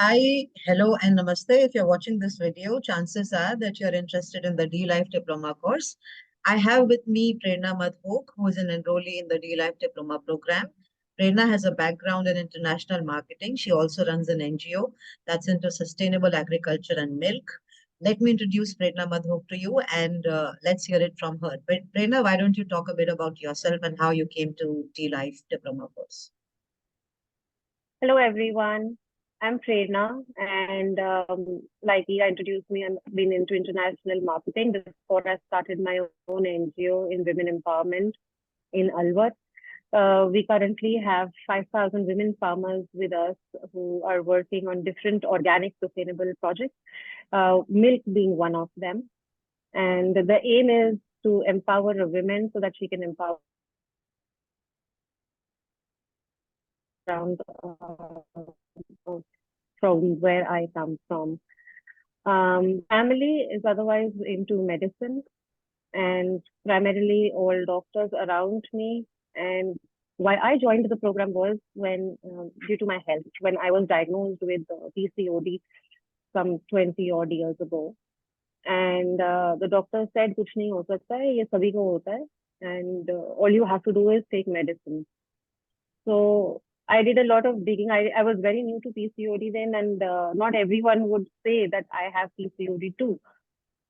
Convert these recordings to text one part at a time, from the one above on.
Hi, hello, and namaste. If you're watching this video, chances are that you're interested in the D-Life Diploma course. I have with me Prerna Madhok, who is an enrollee in the D-Life Diploma program. Prerna has a background in international marketing. She also runs an NGO that's into sustainable agriculture and milk. Let me introduce Prerna Madhok to you and let's hear it from her. But Prerna, why don't you talk a bit about yourself and how you came to D-Life Diploma course? Hello, everyone. I'm Prerna, and like Ira introduced me, I've been into international marketing before I started my own NGO in women empowerment in Alwar. We currently have 5,000 women farmers with us who are working on different organic sustainable projects, milk being one of them. And the aim is to empower women so that she can empower around from where I come from. Family is otherwise into medicine, and primarily all doctors around me. And why I joined the program was when, due to my health, when I was diagnosed with PCOD some 20 odd years ago. And the doctor said, "कुछ नहीं हो सकता है, ये सभी को होता है, and all you have to do is take medicine." So I did a lot of digging. I was very new to PCOD then, and not everyone would say that I have PCOD too.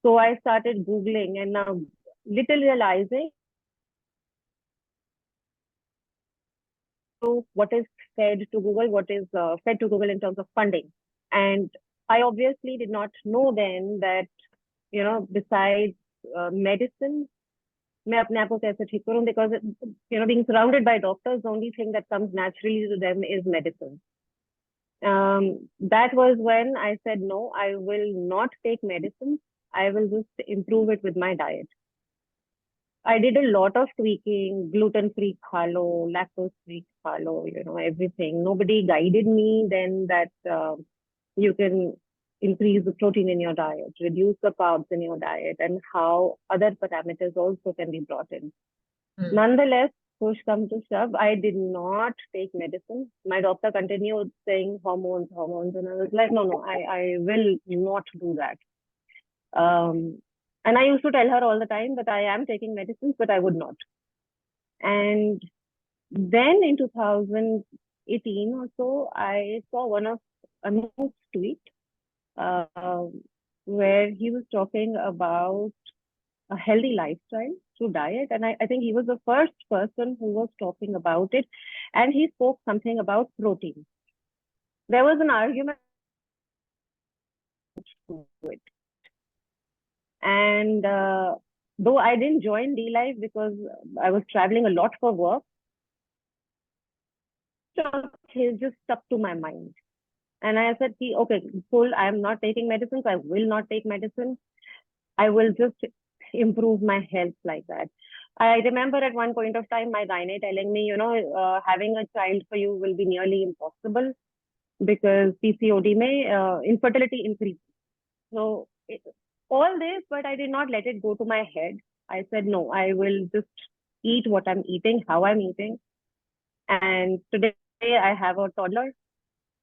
So I started Googling, and now little realizing what is fed to Google, what is fed to Google in terms of funding. And I obviously did not know then that, besides medicine, मैं अपने आप को कैसे ठीक करूं, because being surrounded by doctors, the only thing that comes naturally to them is medicine. That was when I said, no, I will not take medicine. I will just improve it with my diet. I did a lot of tweaking, gluten-free khalo, lactose-free khalo, everything. Nobody guided me then that you can increase the protein in your diet, reduce the carbs in your diet, and how other parameters also can be brought in. Nonetheless, push come to shove, I did not take medicine. My doctor continued saying hormones, and I was like, no, I will not do that. And I used to tell her all the time that I am taking medicines, but I would not. And then in 2018 or so, I saw one of Anup's tweet where he was talking about a healthy lifestyle through diet. And I think he was the first person who was talking about it. And he spoke something about protein. There was an argument to it. And though I didn't join D-Life because I was traveling a lot for work, it just stuck to my mind. And I said, okay, cool, I'm not taking medicines. I will not take medicine. I will just improve my health like that. I remember at one point of time, my gynae telling me, having a child for you will be nearly impossible because PCOD may infertility increases. So all this, but I did not let it go to my head. I said, no, I will just eat what I'm eating, how I'm eating. And today I have a toddler.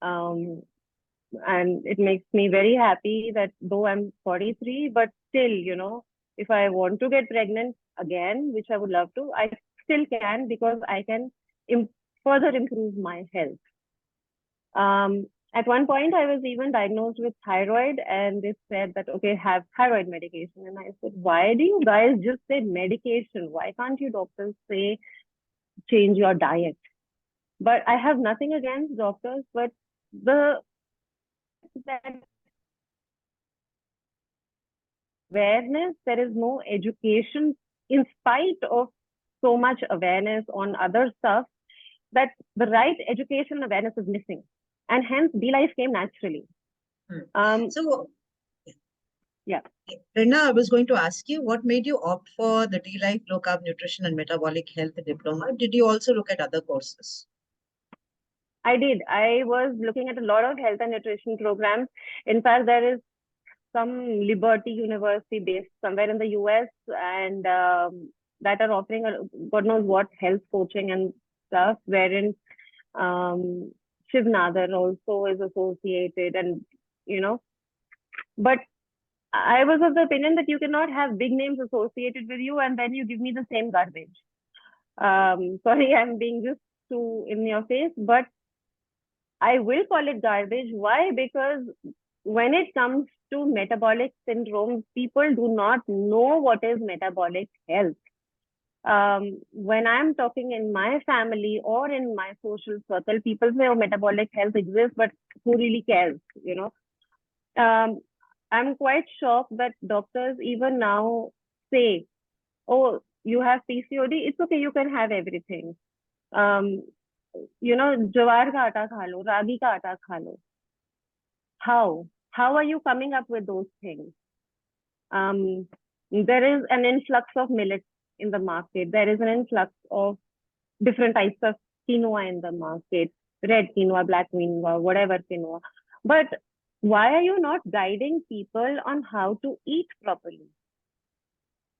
And it makes me very happy that though I'm 43, but still, if I want to get pregnant again, which I would love to, I still can because I can further improve my health. At one point, I was even diagnosed with thyroid, and they said that, okay, have thyroid medication. And I said, why do you guys just say medication? Why can't you doctors say change your diet? But I have nothing against doctors, but that awareness, there is no education in spite of so much awareness on other stuff, that the right education awareness is missing. And hence, D-Life came naturally. Yeah. Prerna, I was going to ask you, what made you opt for the D-Life Low-Carb Nutrition and Metabolic Health Diploma? Did you also look at other courses? I did. I was looking at a lot of health and nutrition programs. In fact, there is some Liberty University based somewhere in the US, and that are offering God knows what health coaching and stuff, wherein Shivnadar also is associated, and but I was of the opinion that you cannot have big names associated with you and then you give me the same garbage. Sorry, I'm being just too in your face, but I will call it garbage. Why? Because when it comes to metabolic syndromes, people do not know what is metabolic health. When I'm talking in my family or in my social circle, people say, oh, metabolic health exists, but who really cares? Um, I'm quite shocked that doctors even now say, oh, you have PCOD, it's okay, you can have everything. Jawar ka aata kha lo, ragi ka aata kha lo. How? How are you coming up with those things? There is an influx of millets in the market. There is an influx of different types of quinoa in the market, red quinoa, black quinoa, whatever quinoa. But why are you not guiding people on how to eat properly?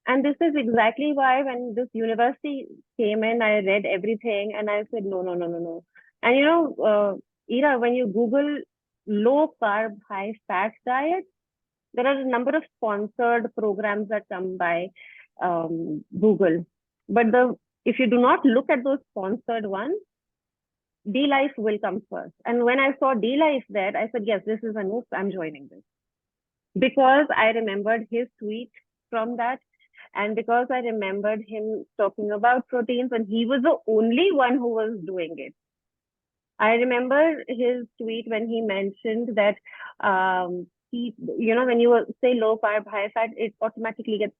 And this is exactly why when this university came in, I read everything and I said, no, no, no, no, no. And Ira, when you Google low carb, high fat diet, there are a number of sponsored programs that come by Google. But if you do not look at those sponsored ones, D-Life will come first. And when I saw D-Life there, I said, yes, this is Anup, I'm joining this. Because I remembered his tweet from that. And because I remembered him talking about proteins, and he was the only one who was doing it. I remember his tweet when he mentioned that, when you say low carb, high fat, it automatically gets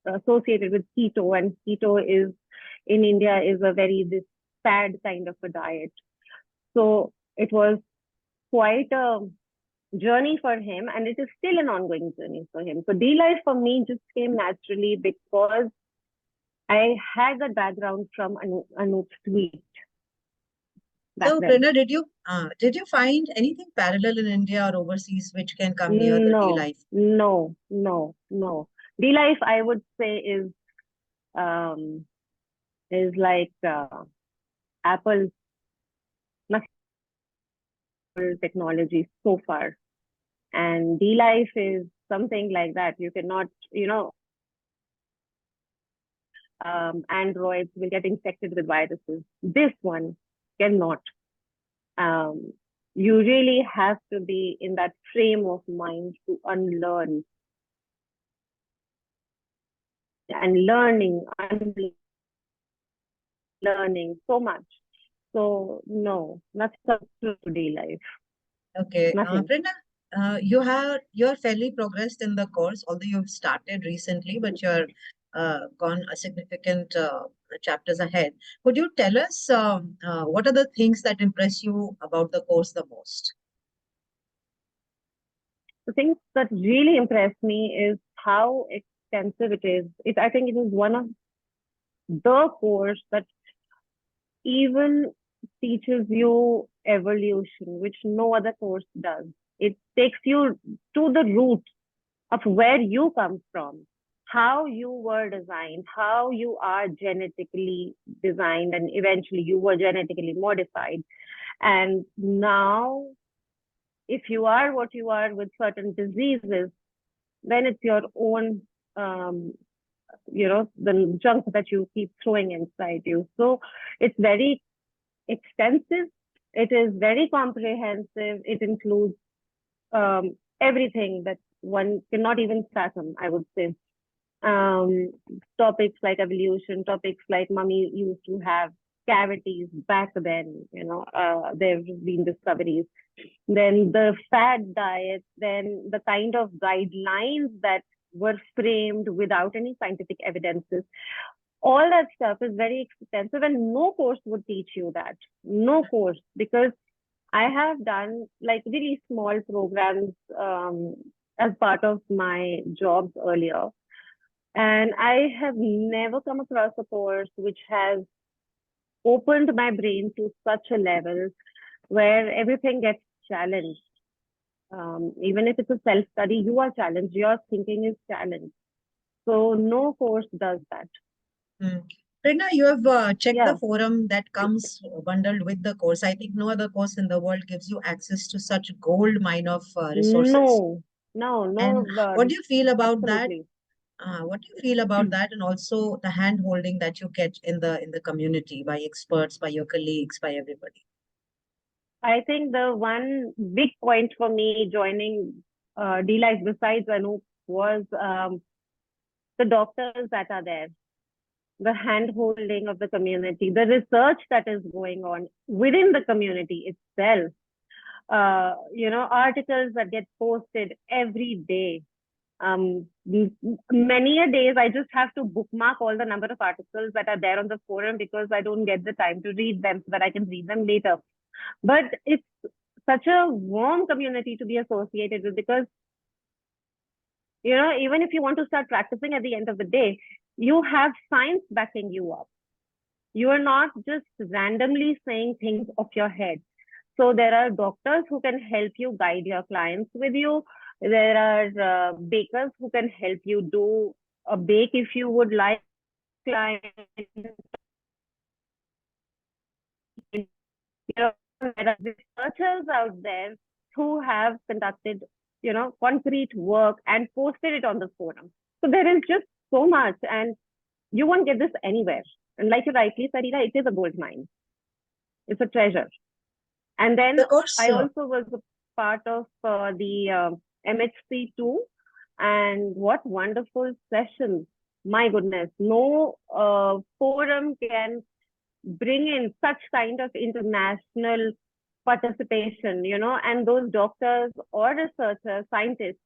associated with keto, and keto is in India is a very this fad kind of a diet. So it was quite a journey for him, and it is still an ongoing journey for him. So D-Life for me just came naturally because I had the background from Anoop's tweet. So, Prerna, did you find anything parallel in India or overseas which can come near the D-Life? No. D-Life, I would say, is like Apple's technology so far, and D-Life is something like that. You cannot, androids will get infected with viruses. This one cannot. You really have to be in that frame of mind to unlearn and learning so much. So no, nothing to D-Life. Okay, Nothing. Prerna, you're fairly progressed in the course, although you've started recently, but you're gone a significant chapters ahead. Could you tell us what are the things that impress you about the course the most? The things that really impressed me is how extensive it is. I think it is one of the course that even teaches you evolution, which no other course does. It takes you to the root of where you come from, how you were designed, how you are genetically designed, and eventually you were genetically modified. And now, if you are what you are with certain diseases, then it's your own, the junk that you keep throwing inside you. So it's very extensive. It is very comprehensive. It includes everything that one cannot even fathom, I would say. Topics like evolution, topics like mummy used to have cavities back then, there have been discoveries. Then the fad diet, then the kind of guidelines that were framed without any scientific evidences. All that stuff is very expensive, and no course would teach you that. No course, because I have done like really small programs as part of my jobs earlier. And I have never come across a course which has opened my brain to such a level where everything gets challenged. Even if it's a self-study, you are challenged, your thinking is challenged. So no course does that. Prerna, you have checked the Yeah. forum that comes bundled with the course. I think no other course in the world gives you access to such gold mine of resources. No, no, And no, what do you feel about that? absolutely. What do you feel about that, and also the hand holding that you get in the community by experts, by your colleagues, by everybody? I think the one big point for me joining D-Life besides Anup was the doctors that are there, the hand holding of the community, the research that is going on within the community itself. Articles that get posted every day. Many a days I just have to bookmark all the number of articles that are there on the forum because I don't get the time to read them so that I can read them later. But it's such a warm community to be associated with because, even if you want to start practicing at the end of the day, you have science backing you up. You are not just randomly saying things off your head. So there are doctors who can help you guide your clients with you. There are bakers who can help you do a bake if you would like. Clients, there are researchers out there who have conducted, concrete work and posted it on the forum. So there is just so much, and you won't get this anywhere. And like you rightly said, Ida, it is a gold mine. It's a treasure. And then The course, I also was a part of the MHC too. And what wonderful sessions. My goodness, no forum can bring in such kind of international participation, and those doctors or researchers, scientists,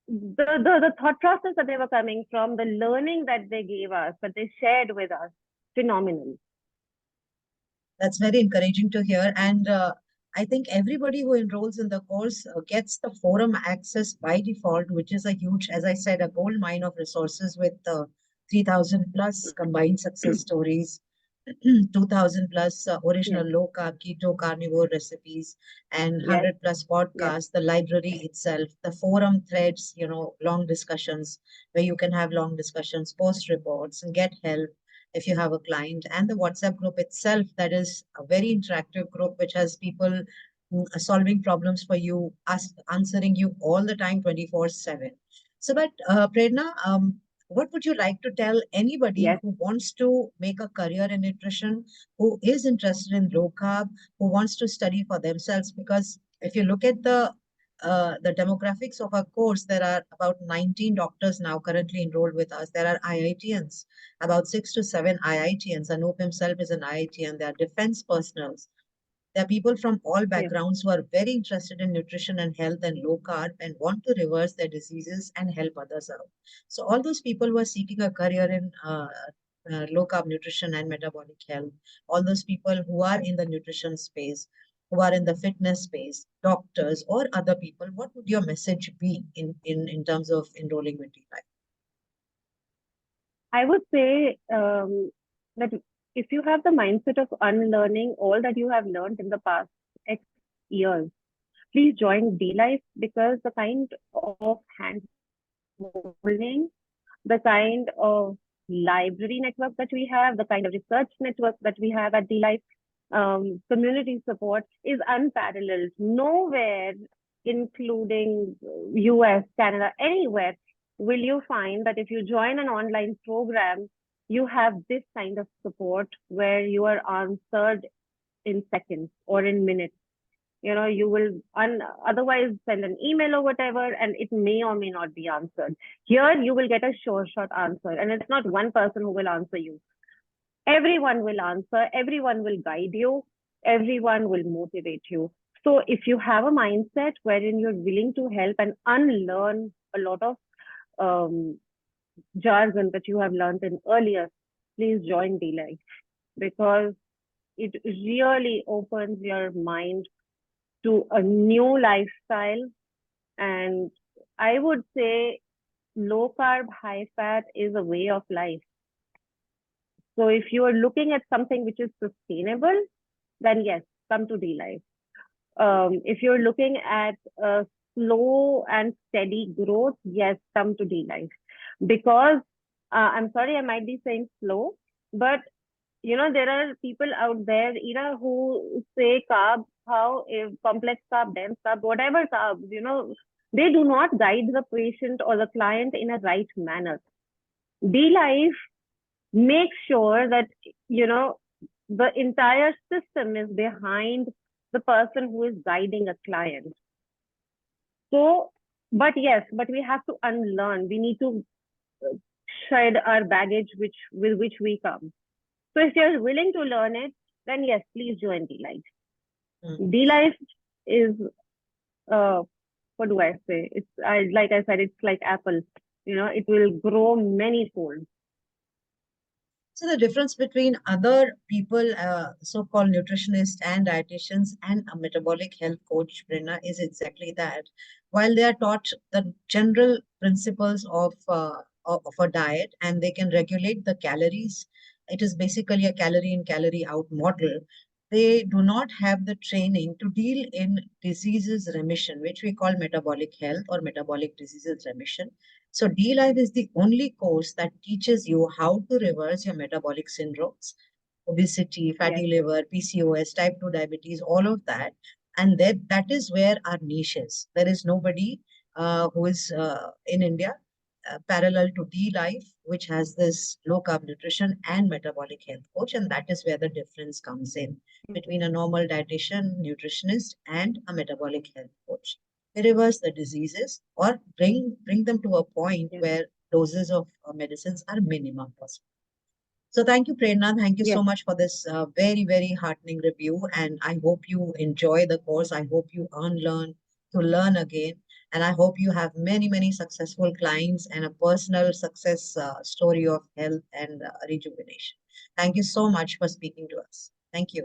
the thought process that they were coming from, the learning that they gave us, that they shared with us, phenomenal. that's very encouraging to hear. And I think everybody who enrolls in the course gets the forum access by default, which is a huge, as I said, a gold mine of resources with 3,000 plus combined success stories, 2,000 plus Yes, original low carb, keto, carnivore recipes, and yes, 100 plus yes, podcasts, the library itself, the forum threads, long discussions where you can have long discussions, post reports, and get help if you have a client, and the WhatsApp group itself, that is a very interactive group which has people solving problems for you, answering you all the time, 24/7. So, but Prerna, what would you like to tell anybody yes. who wants to make a career in nutrition, who is interested in low carb, who wants to study for themselves? Because if you look at the demographics of our course, there are about 19 doctors now currently enrolled with us. There are IITians, about 6 to 7 IITians. Anup himself is an IITian. There are defense personals. There are people from all Yes. backgrounds who are very interested in nutrition and health and low carb and want to reverse their diseases and help others out. So all those people who are seeking a career in low carb nutrition and metabolic health, all those people who are in the nutrition space, who are in the fitness space, doctors or other people, what would your message be in terms of enrolling with DLife? I would say that if you have the mindset of unlearning all that you have learned in the past X years, please join D-Life because the kind of hand holding, the kind of library network that we have, the kind of research network that we have at D-Life, community support is unparalleled. Nowhere, including US, Canada, anywhere, will you find that if you join an online program, you have this kind of support where you are answered in seconds or in minutes. You will otherwise send an email or whatever, and it may or may not be answered. Here, you will get a sure shot answer, and it's not one person who will answer you. Everyone will answer, everyone will guide you, everyone will motivate you. So if you have a mindset wherein you're willing to help and unlearn a lot of um, jargon that you have learned in earlier, please join D-Life because it really opens your mind to a new lifestyle. And I would say low carb, high fat is a way of life. So if you are looking at something which is sustainable, then yes, come to D-Life. If you're looking at a slow and steady growth, yes, come to D-Life. Because I'm sorry, I might be saying slow, But there are people out there, who say carb, how if complex carb, dense carb, whatever carbs, they do not guide the patient or the client in a right manner. D-Life makes sure that, the entire system is behind the person who is guiding a client. So, but yes, but we have to unlearn. We need to shed our baggage with which we come. So if you're willing to learn it, then yes, please join D-Life. D-Life is, what do I say? Like I said, it's like Apple. It will grow many fold. So the difference between other people, so-called nutritionists and dietitians and a metabolic health coach, Prerna, is exactly that. While they are taught the general principles of a diet and they can regulate the calories, it is basically a calorie in, calorie out model. They do not have the training to deal in diseases remission, which we call metabolic health or metabolic diseases remission. So D-Life is the only course that teaches you how to reverse your metabolic syndromes, obesity, fatty liver, PCOS, type 2 diabetes, all of that. And that is where our niche is. There is nobody who is in India parallel to D-Life, which has this low-carb nutrition and metabolic health coach. And that is where the difference comes in between a normal dietitian, nutritionist, and a metabolic health coach. They reverse the diseases or bring them to a point where doses of medicines are minimum possible. So thank you, Prerna. Thank you so much for this very, very heartening review. And I hope you enjoy the course. I hope you learn to learn again. And I hope you have many, many successful clients and a personal success story of health and rejuvenation. Thank you so much for speaking to us. Thank you.